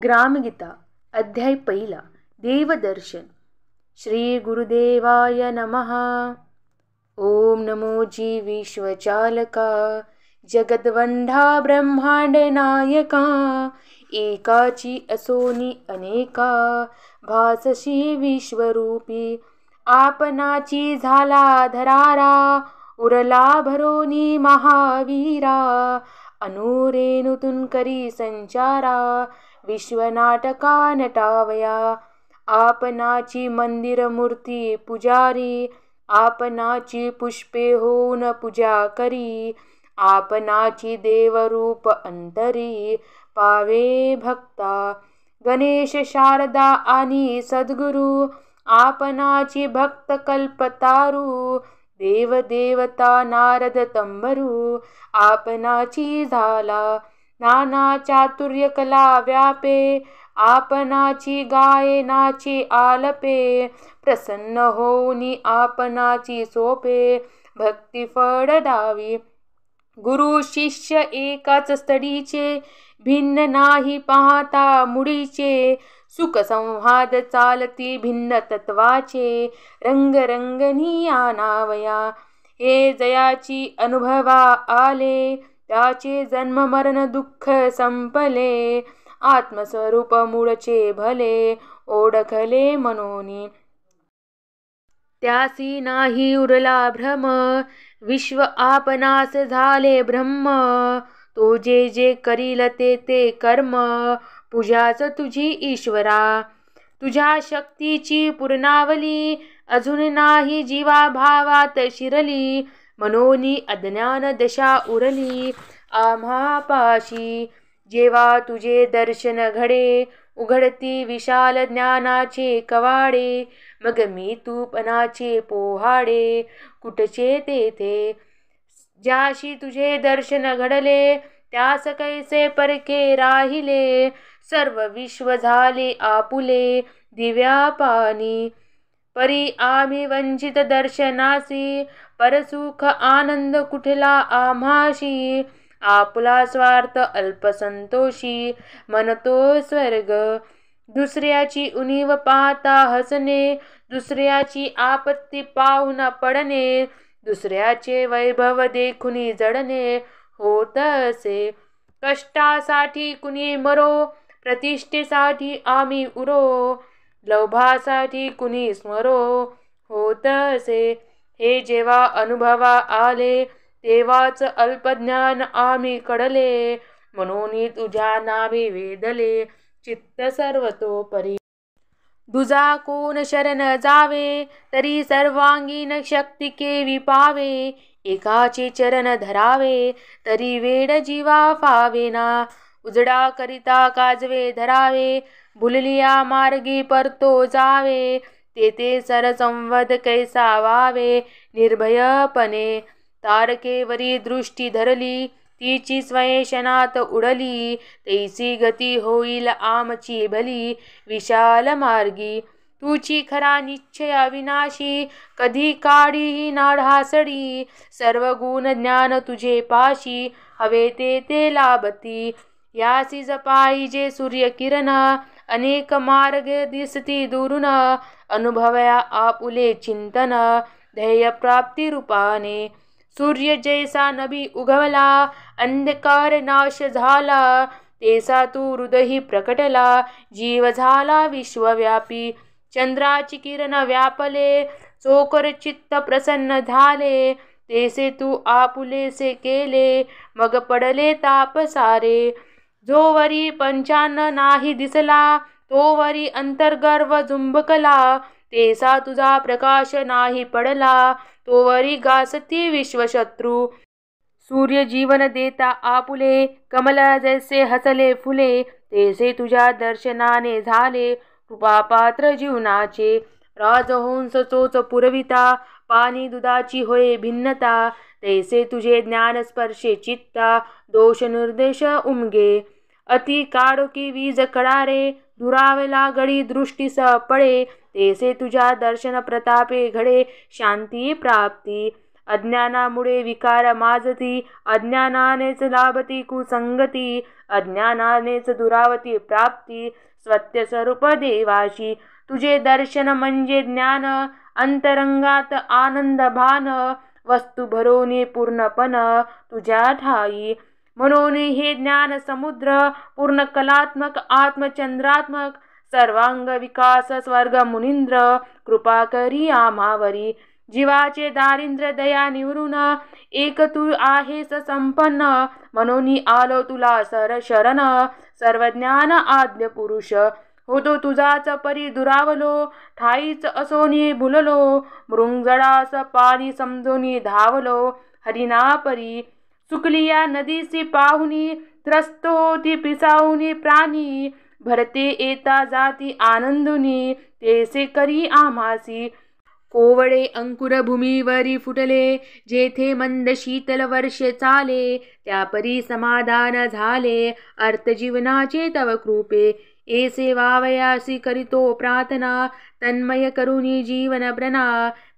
ग्रामगीता अध्याय पहिला देवदर्शन. श्री गुरुदेवाय नमः. ओम नमो जी विश्वचालका जगद्वंढा ब्रह्मांड नायका एकाची असोनी अनेका भासशी विश्वरूपी आपणाची झाला धरारा उरला भरोनी महावीरा अनुरेणुतून करी संचारा विश्वनाटका नटावया आपणाची मंदिर मूर्ती पुजारी आपणाची पुष्पे होऊन पूजा करी आपणाची देवरूप अंतरी पावे भक्ता गणेश शारदा आणि सद्गुरु आपणाची भक्त कल्पतारू देव देवता नारद तंबरू आपणाची झाला नाना चातुर्य कला व्यापे आपणाची गायनाची आलपे प्रसन्न होऊनी आपणाची सोपे भक्ती फळ दावी गुरु शिष्य एकाच स्थळीचे भिन्न नाही पाहता मुडीचे सुख संवाद चालती भिन्न तत्वाचे रंगरंगनी आणावया हे जयाची अनुभवा आले त्याचे जन्म मरण दुःख संपले आत्मस्वरूप मूळचे भले ओळखले मनोनी त्यासी नाही उरला भ्रम विश्व आपणास झाले ब्रह्म तो जे जे करील ते ते कर्म पूजाच तुझी ईश्वरा तुझ्या शक्तीची पूर्णावली अजून नाही जीवा भावात शिरली मनोनी अज्ञान दशा उरली आम्हापाशी जेव्हा तुझे दर्शन घडे उघडती विशाल ज्ञानाचे कवाडे मग मी तूपणाचे पोहाडे कुठचे तेथे ज्याशी तुझे दर्शन घडले त्यास कैसे परके राहिले सर्व विश्व झाले आपुले दिव्या पाणी परी आम्ही वंचित दर्शनासी परसुख आनंद कुठला आम्हाशी आपला स्वार्थ अल्पसंतोषी मनतो स्वर्ग दुसऱ्याची उणीव पाहता हसणे दुसऱ्याची आपत्ती पाहून पडणे दुसऱ्याचे वैभव देखुनी जडणे होत असे कष्टासाठी कुणी मरो प्रतिष्ठेसाठी आम्ही उरो लोभासाठी कुणी स्मरो होत असे हे जेव्हा अनुभवा आले तेव्हाच अल्पज्ञान आम्ही कडले म्हणून तुझ्या नावे वेदले चित्त सर्वतोपरी दुजा कोण शरण जावे तरी सर्वांगीण शक्ती केवी पावे एकाचे चरण धरावे तरी वेड जीवा फावेना उजडा करिता काजवे धरावे भुललिया मार्गी परतो जावे तेथे सरसंवद कैसा वावे निर्भयपणे तारकेवरी दृष्टी धरली तिची स्वयशनात उडली तैसी गती होईल आमची भली विशाल मार्गी तुची खरा निश्चय अविनाशी कधी काढी नाढासडी सर्व गुण ज्ञान तुझे पाशी हवे ते लाभती यासी जपाईजे सूर्य किरण अनेक मार्ग दिसती दुरून अनुभवया आपुले चिंतन ध्येय प्राप्ती रूपाने सूर्य जैसा नभी उगवला अंधकार नाश झाला तेसा तू हृदयी प्रकटला जीव झाला विश्वव्यापी चंद्राची किरण व्यापले चोकर चित्त प्रसन्न झाले तेसे तू आपुलेसे केले मग पडले ताप सारे जोवरी पंचान्न नाही दिसला तोवरी अंतर्गर्व झुंबकला तेसा तुझा प्रकाश नाही पडला तोवरी गासती विश्वशत्रू सूर्य जीवन देता आपुले कमल जैसे हसले फुले तेसे तुझ्या दर्शनाने झाले कृपापात्र जीवनाचे राजहंस चोच पुरविता पाणी दुधाची होय भिन्नता तैसे तुझे ज्ञान स्पर्शे चित्ता दोष निर्देश उमगे अति काळोखी वीज कडारे दुरावला गडी दृष्टीस पडे तेसे तुझ्या दर्शन प्रतापे घडे शांती प्राप्ती अज्ञानामुळे विकार माजती, अज्ञानानेच लाभती कुसंगती, अज्ञानानेच दुरावती प्राप्ती सत्य स्वरूप देवाशी। तुझे दर्शन म्हणजे ज्ञान, अंतरंगात आनंद भान, वस्तू भरोनी पूर्णपण तुझ्या ठाई। म्हणून हे ज्ञान समुद्र पूर्ण कलात्मक आत्मचंद्रात्मक, सर्वांग विकास स्वर्ग मुनींद्र, कृपा करी आम्हावरी। जीवाचे दारिद्र्य दया निवरून, एक तू आहेस संपन्न, म्हणून आलो तुला शरण, सर्वज्ञान आद्य पुरुष। होतो तुझाच परी दुरावलो, ठाईच असोनी भुललो, मृंगजळास पाणी समजोनी धावलो, हरिना परी। सुकलिया नदीसी पाहुनी, त्रस्त होती पिसाहुनी प्राणी, भरते येता जाती आनंदुनी, तेसे करी आम्हासी। कोवळे अंकुर भूमीवरी फुटले, जेथे मंद शीतल वर्षे चाले, त्यापरी समाधान झाले, अर्थ जीवनाचे तव कृपे। ऐसे वावयासी करितो प्रार्थना, तन्मय करुनी जीवन ब्रना,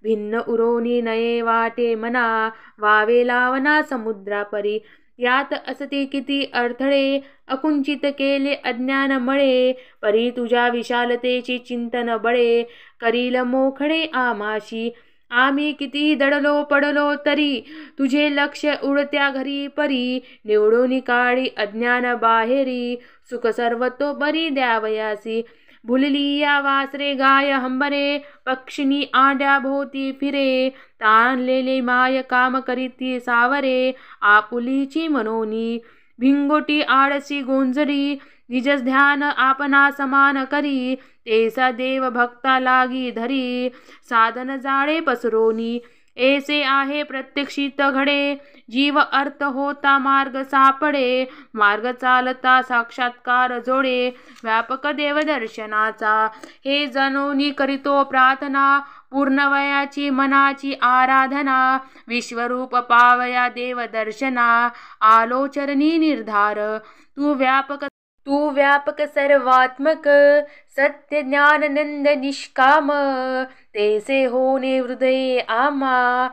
भिन्न उरोनी नये वाटे मना, वावे लावना समुद्रापरी। यात असते किती अडथळे, अकुंचित केले अज्ञान मळे, परी तुझ्या विशालतेचे चिंतन बळे, करील मोखडे आम्हाशी। आम्ही किती दडलो पडलो तरी, तुझे लक्ष उडत्या घरी परी, निवडून काळी अज्ञान बाहेरी, सुख सर्वतोपरी द्यावयासी। भुलली या वासरे गाय हंबरे, पक्षिणी आंड्या भोवती फिरे, ताणलेले माय काम करीती सावरे, आपुलीची मनोनी। भिंगोटी आळसी गोंजरी, निज ध्यान आपणा समान करी, तेसा देव भक्ता लागी धरी, साधन जाळे पसरोनी। ऐसे आहे प्रत्यक्षित घडे, जीव अर्थ होता मार्ग सापडे, मार्ग चालता साक्षात्कार जोडे, व्यापक देव दर्शनाचा। हे जनोनी करीतो प्रार्थना, पूर्णवयाची मनाची आराधना, विश्वरूप पावया देव दर्शना, आलो चरणी निर्धार। तू व्यापक सर्वात्मक, सत्य ज्ञान नंद निष्काम, तेसे होणे हृदये आम्हा,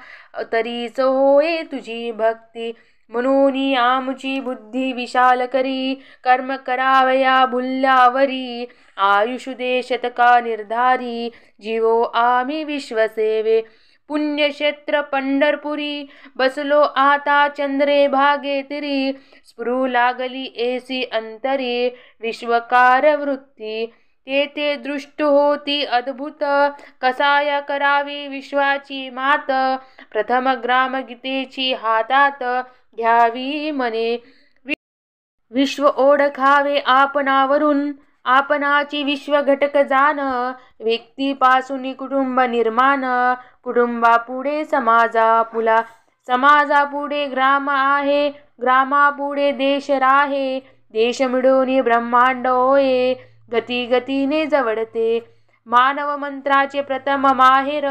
तरीच होय तुझी भक्ती। म्हणून आमची बुद्धी विशाल करी, कर्म करावया भुल्यावरी, आयुष दे शतका निर्धारी, जीवो आम्ही विश्वसेवे। पुण्यक्षेत्र पंढरपुरी, बसलो आता चंद्रे भागे तिरी, स्फुरू लागली ऐसी अंतरी, विश्वकार वृत्ती। ते दृष्ट होती अद्भुत, कसाया करावी विश्वाची मात, प्रथम ग्राम गीतेची हातात घ्यावी मने, विश्व ओळखावे आपणावरून, आपणाची विश्व घटक जाण, व्यक्तीपासून कुटुंब निर्माण, कुटुंबापुढे समाजापुला, समाजापुढे ग्राम आहे, ग्रामापुढे देश राहे, देश मिळून ब्रह्मांड होय, गती गतीने जवळते। मानव मंत्राचे प्रथम माहेर,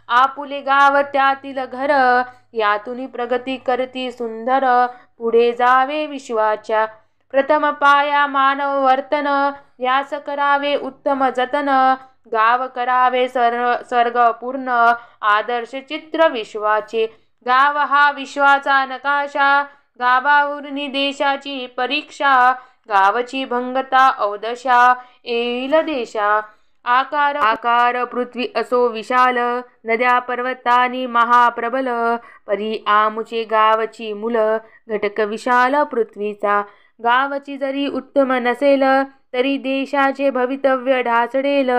आपुले गाव त्यातील घर, यातून प्रगती करती सुंदर, पुढे जावे विश्वाच्या। प्रथम पाया मानव वर्तन, यास करावे उत्तम जतन, गाव करावे स्वर्ग पूर्ण, आदर्श चित्र विश्वाचे। गाव हा विश्वाचा नकाशा, गावावरून देशाची परीक्षा, गावची भंगता अवदशा, येईल देशा। आकार पृथ्वी असो विशाल, नद्या पर्वतानी महाप्रबल, परी आमुचे गावची मूल, घटक विशाल पृथ्वीचा। गावची जरी उत्तम नसेल, तरी देशाचे भवितव्य ढासळेल,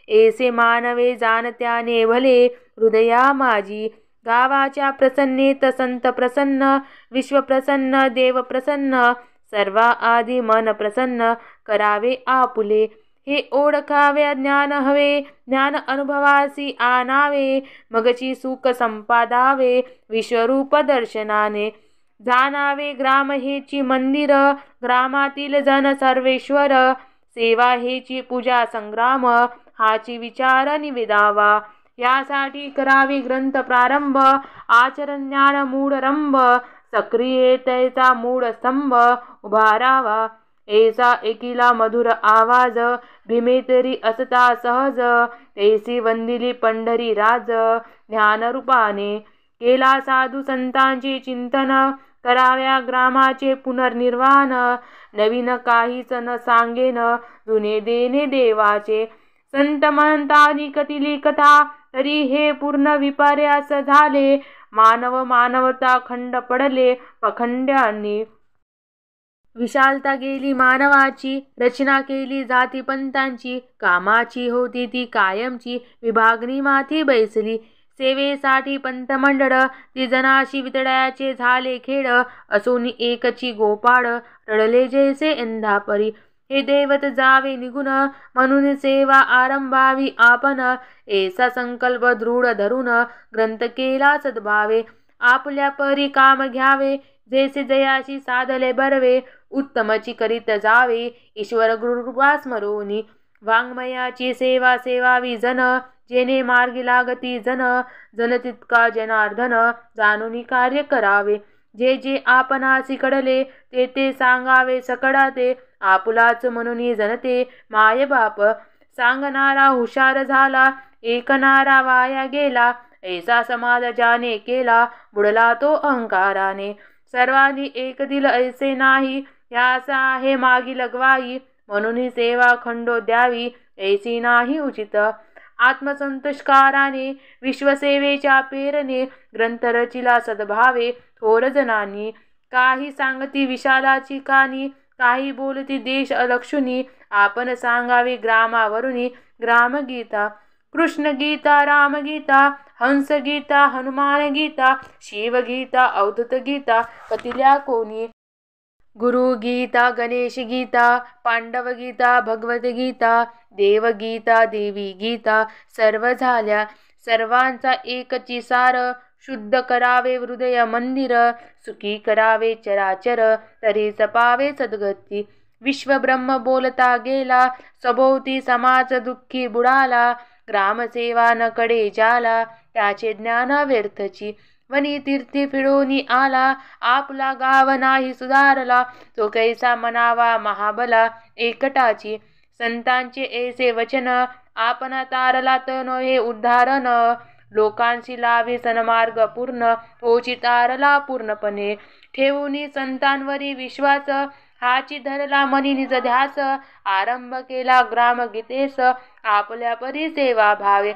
ऐसे मानवे जाणत्याने भले, हृदया माझी। गावाच्या प्रसन्नेत संत प्रसन्न, विश्व प्रसन्न देव प्रसन्न, सर्वा आधी मन प्रसन्न, करावे आपुले। हे ओळखावे ज्ञान हवे, ज्ञान अनुभवासी आणावे, मगची सुख संपादावे, विश्वरूप दर्शनाने। जाणावे ग्राम हेची मंदिर, ग्रामातील जन सर्वेश्वर, सेवा हेची पूजा संग्राम, हाची विचार निवेदावा। यासाठी करावी ग्रंथ प्रारंभ, आचरण ज्ञान मूळ रंभ, सक्रियतेचा मूळ स्तंभ उभारावा। ऐसा एकिला मधुर आवाज, भीमेतरी असता सहज, तैसी वंदिली पंढरी राज, ज्ञानरूपाने। केला साधू संतांचे चिंतन, कराव्या ग्रामाचे पुनर्निर्वाण. नवीन काहीच न सांगेन, जुने देणे देवाचे. संत म्हणतानी कथिली कथा, तरी हे पूर्ण विपर्यास झाले. मानव मानवता खंड पडले पखंड्यांनी. विशालता गेली मानवाची, रचना केली जातीपंथांची. कामाची होती ती कायमची, विभागणी माथी बैसली. सेवेसाठी पंथमंडळ, ती जनाशी वितळ्याचे झाले खेळ. असून एकची गोपाळ, रडले जैसे अंधापरी. हे दैवत जावे निघून, म्हणून सेवा आरंभावी आपण. ऐसा संकल्प दृढ धरून, ग्रंथ केला सद्भावे. आपल्या परी काम घ्यावे, जैसे जयाशी साधले बरवे. उत्तमची करीत जावे, ईश्वर गुरुकृपा स्मरोनी. वाङ्मयाची सेवा सेवावी जन, जेणे मार्गी लागती जन. जन तितका जनार्दन, जाणून कार्य करावे. जे जे आपणासी कडले, ते ते सांगावे सकळाते. आपुलाच म्हणून जनते माय बाप, सांगणारा हुशार झाला, ऐकणारा वाया गेला. ऐसा समाज ज्याने केला, बुडला तो अहंकाराने. सर्वांनी एक दिल ऐसे नाही, ह्यास आहे मागील ग्वाही. म्हणून सेवा खंडो द्यावी, ऐसी नाही उचित. आत्मसंतोषकाराने विश्वसेवेच्या पेरणे, ग्रंथ रचिला सद्भावे थोर जनांनी. काही सांगती विशालाची कानी, काही बोलती देश अलक्षुनी. आपण सांगावे ग्रामावरुनी, ग्रामगीता. कृष्णगीता, रामगीता, हंसगीता, हनुमानगीता, शिवगीता, अवधूत गीता, कथिल्या कोणी. गुरुगीता, गणेशगीता, पांडवगीता, भगवद्गीता, देवगीता, देवी गीता, सर्व झाल्या. सर्वांचा एकची सार, शुद्ध करावे हृदय मंदिर. सुखी करावे चराचर, तरी पावे सद्गती. विश्वब्रह्म बोलता गेला, सभोवती समाज दुःखी बुडाला. ग्रामसेवा न कडे जाला, त्याचे ज्ञान व्यर्थची. वनी तीर्थी फिरून आला, आपला गाव नाही सुधारला. तो कैसा मनावा महाबला एकटाची. संतांचे ऐसे वचन, आपण तारला तन हे उद्धारण. लोकांशी लाभी सन्मार्ग पूर्ण, तोची तारला पूर्णपणे. ठेवून संतांवरी विश्वास, हाची धरला मनी निज ध्यास. आरंभ केला ग्रामगीतेस, आपल्या परी सेवा भावे.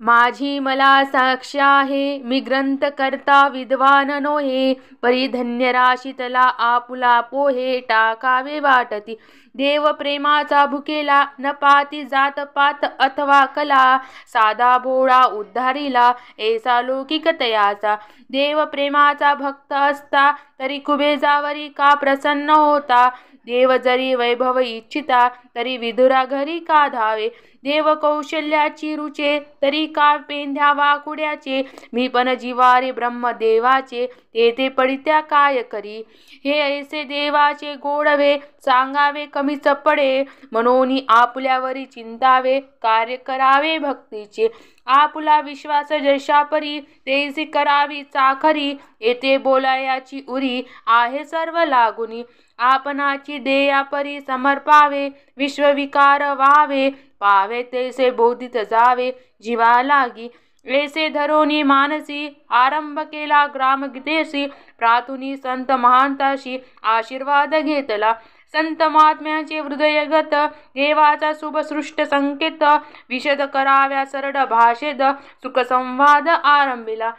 माझी मला साक्ष आहे, मी ग्रंथ करता विद्वान नोहे. परिधन्य राशीतला आपुला पोहे, टाकावे वाटती. देव प्रेमाचा भुकेला, न पाती जात पात अथवा कला. साधा भोळा उद्धारीला, ऐसा लौकिक तयाचा. देव प्रेमाचा भक्त असता, तरी कुबेजावरी का प्रसन्न होता. देव जरी वैभव इच्छिता, तरी विदुरा घरी का धावे. देव कौशल्याची रुचे, तरी का पेंध्या वाकुड्याचे. मी पण जिवारी ब्रह्मदेवाचे, ते पडित्या काय करी. हे ऐसे देवाचे गोडवे, सांगावे कमीच पडे. म्हणून आपुल्यावरी चिंतावे, कार्य करावे भक्तीचे. आपुला विश्वास जैशापरी, तेसी करावी चाखरी. येथे बोलायाची उरी, आहे सर्व लागुनी. आपणाची देयापरी समर्पावे, विश्वविकार व्हावे. पावे तैसे बोधित जावे, जीवा लागी. ऐसे धरोनी मानसी, आरंभ केला ग्रामगीतेसी. प्रातुनी संत महांताशी, आशीर्वाद घेतला. संत महात्म्याचे हृदयगत, देवाचा शुभसृष्ट संकेत. विशद कराव्या सरळ भाषेत, सुखसंवाद आरंभिला.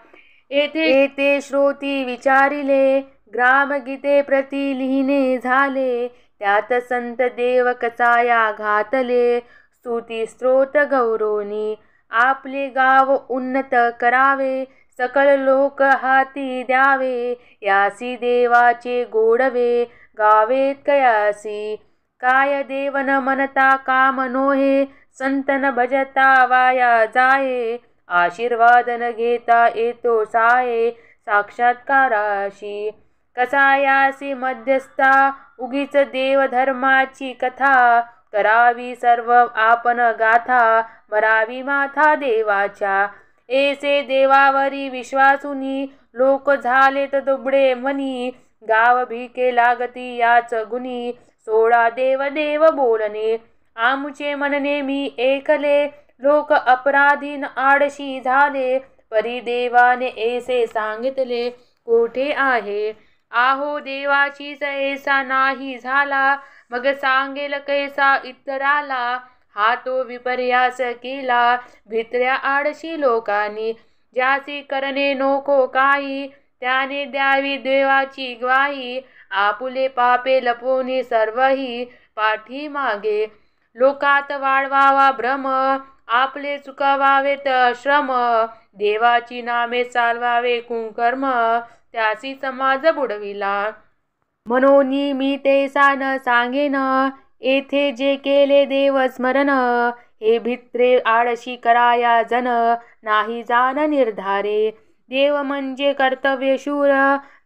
येथे श्रोती विचारिले, ग्रामगीते प्रति लिहिणे झाले. त्यात संत देव कसाया घातले, स्तुती स्तोत्र गौरवनी. आपले गाव उन्नत करावे, सकल लोक हाती द्यावे. यासी देवाचे गोडवे, गावेत कयासी. काय देवन मनता काम नोहे, संतन भजता वाया जाये. आशीर्वाद न घेता येतो साये, साक्षात्काराशी. कसायासी मध्यस्था, उगीच देवधर्माची कथा. करावी सर्व आपण गाथा, मरावी माथा देवाच्या. ऐसे देवावरी विश्वासुनी, लोक झालेत दुबळे मनी. गाव भिके लागती याच गुणी, सोळा देव देव बोलणे. आमुचे म्हणणे मी ऐकले, लोक अपराधीन आडशी झाले. परी देवाने ऐसे सांगितले कोठे आहे. आहो देवाचीच ऐसा नाही झाला, मग सांगेल कैसा इतराला. हा तो विपर्यास केला भित्र्या आडशी लोकांनी, ज्यासी करणे नको काही त्याने द्यावी देवाची ग्वाही. आपुले पापे लपवून सर्वही पाठी मागे, लोकात वाढवावा भ्रम आपले चुकावावेत श्रम. देवाची नामे चालवावे कुकर्म, त्यासी समाज बुडविला. म्हणून मी तैसा न सांगेन, येथे जे केले देव स्मरण. हे भित्रे आळशी कराया जन, नाही जाण निर्धारे. देव म्हणजे कर्तव्यशूर,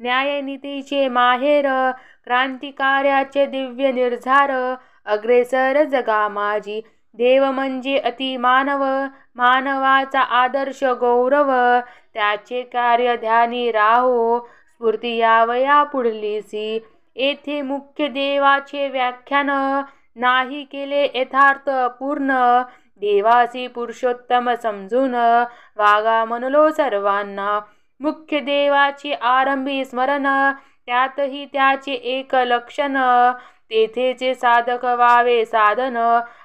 न्यायनीतीचे माहेर. क्रांतिकार्याचे दिव्य निर्धार, अग्रेसर जगा माझी. देव म्हणजे अति मानव, मानवाचा आदर्श गौरव. त्याचे कार्य ध्यानी राहो, स्फूर्ती यावया पुढलीसी. येथे मुख्य देवाचे व्याख्यान, नाही केले यथार्थ पूर्ण. देवासी पुरुषोत्तम समजून, वागा म्हणलो सर्वांना. मुख्य देवाचे आरंभी स्मरण, त्यातही त्याचे एक लक्षण. तेथेचे साधक व्हावे साधन,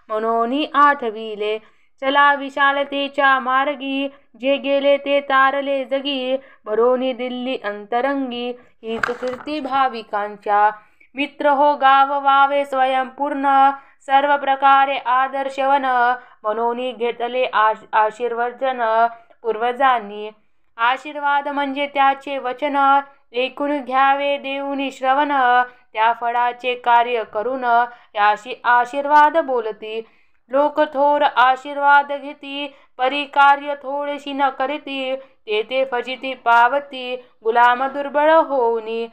म्हणून आठविले. चला विशालतेच्या मार्गी, जे गेले ते तारले जगी. भरोनी दिल्ली अंतरंगी, हीच कीर्ती भाविकांच्या. मित्र हो गाव व्हावे स्वयंपूर्ण, सर्व प्रकारे आदर्शवन. म्हणून घेतले आशीर्वचन पूर्वजांनी. आशीर्वाद म्हणजे त्याचे वचन, ऐकून घ्यावे देऊनी श्रवण. त्या फळाचे कार्य करून, याशी आशीर्वाद बोलती. लोक थोर आशीर्वाद घेती, परी कार्य थोडेशी न करीती. तेथे फजिती पावती, गुलाम दुर्बळ होऊनी.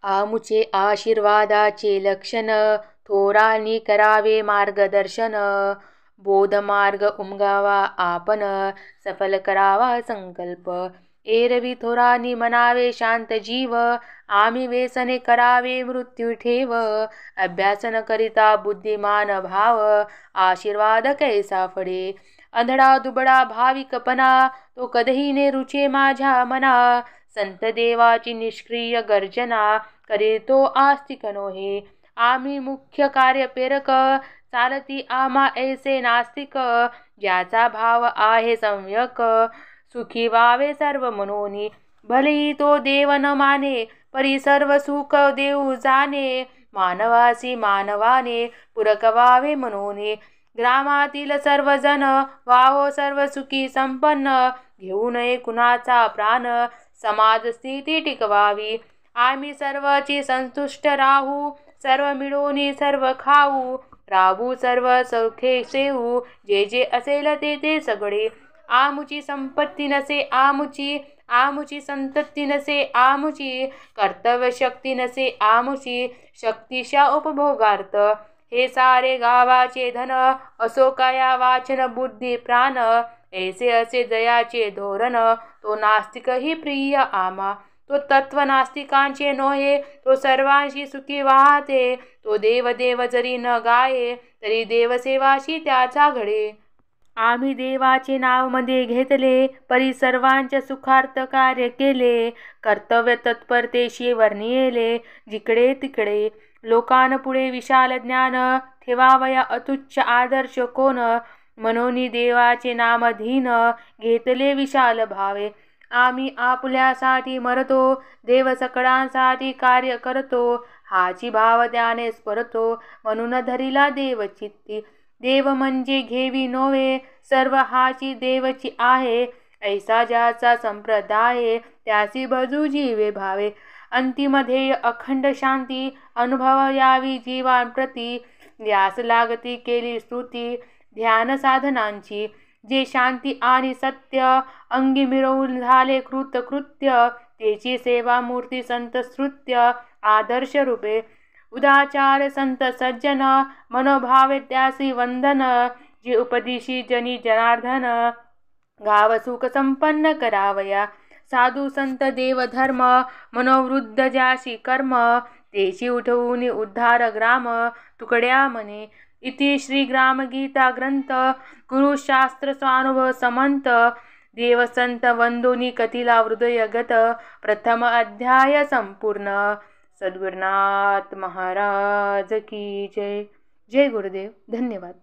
आमुचे आशीर्वादाचे लक्षण, थोरांनी करावे मार्गदर्शन. बोधमार्ग उमगावा आपण, सफल करावा संकल्प. एरवी थोरांनी म्हणावे शांत जीव, आम्ही व्यसने करावे मृत्यू ठेव. अभ्यास न करिता बुद्धिमान भाव, आशीर्वाद कैसा फळे. अंधळा दुबळा भाविकपणा, तो कधीही ने रुचे माझ्या मना. संत देवाची निष्क्रिय गर्जना, करीतो आस्तिक नोहे. आम्ही मुख्य कार्य प्रेरक, चालती आम्हा ऐसे नास्तिक. ज्याचा भाव आहे सम्यक, सुखी व्हावे सर्व मनोनी. भलेही तो देव न माने, परी सर्व सुख देऊ जाणे. मानवासी मानवाने, पूरक व्हावे मनोने. ग्रामातील सर्वजण व्हावो सर्व सुखी संपन्न. घेऊ नये कुणाचा प्राण, समाज स्थिती टिकवावी. आम्ही सर्वची संतुष्ट राहू, सर्व मिळून सर्व खाऊ. राहू सर्व सौखे सेवू, जे जे असेल ते ते सगळे. आमुची संपत्ती नसे आमुची, आमुची संतती नसे आमुची. कर्तव्य शक्ती नसे आमुची, शक्तिशा उपभोगार्थ. हे सारे गावाचे धन, असो कया वाचन बुद्धी प्राण. ऐसे असे जयाचे धोरण, तो नास्तिकही प्रिय आम्हा. तो तत्व नास्तिकांचे नोहे, तो सर्वांशी सुखी वाहते. तो देव देव जरी न गाये, तरी देवसेवाशी त्याचा घडे. आम्ही देवाचे नाव मध्ये घेतले, परी सर्वांच्या सुखार्थ कार्य केले. कर्तव्य तत्परतेशी वर्णिले, जिकडे तिकडे. लोकांपुढे विशाल ज्ञान, ठेवावया अतुच्च आदर्श कोण. म्हणून देवाचे नाम धीन, घेतले विशाल भावे. आम्ही आपुल्यासाठी मरतो, देव सकळांसाठी कार्य करतो. हाची भाव त्याने स्फुरतो, म्हणून धरिला देव चित्ती. देव म्हणजे घेवी नोवे, सर्व हाची देवची आहे. ऐसा ज्याचा संप्रदाय, त्यासी भजू जीवे भावे. अंतिम ध्येय अखंड शांती, अनुभव यावी जीवांप्रती. यास लागती केली स्तुती, ध्यान साधनांची. जे शांती आणि सत्य, अंगी मिळवून झाले कृत्य. तेची सेवा मूर्ती संत स्तुत्य, आदर्श रूपे. उदाचार संत सज्जन, मनोभावे त्यासी वंदन. जे उपदेशी जनी जनार्दन, गाव सुख संपन्न करावया. साधू संत देव धर्म, मनोवृद्ध ज्याशी कर्म. तेची उठवून उद्धार ग्राम, तुकड्या मने. इति श्री ग्रामगीता ग्रंथ गुरुशास्त्र स्वानुभव समंत देवसंत वंदोनी कथिला हृदयगत प्रथम अध्याय संपूर्ण। सद्गुरुनाथ महाराज की जय। जय गुरुदेव। धन्यवाद।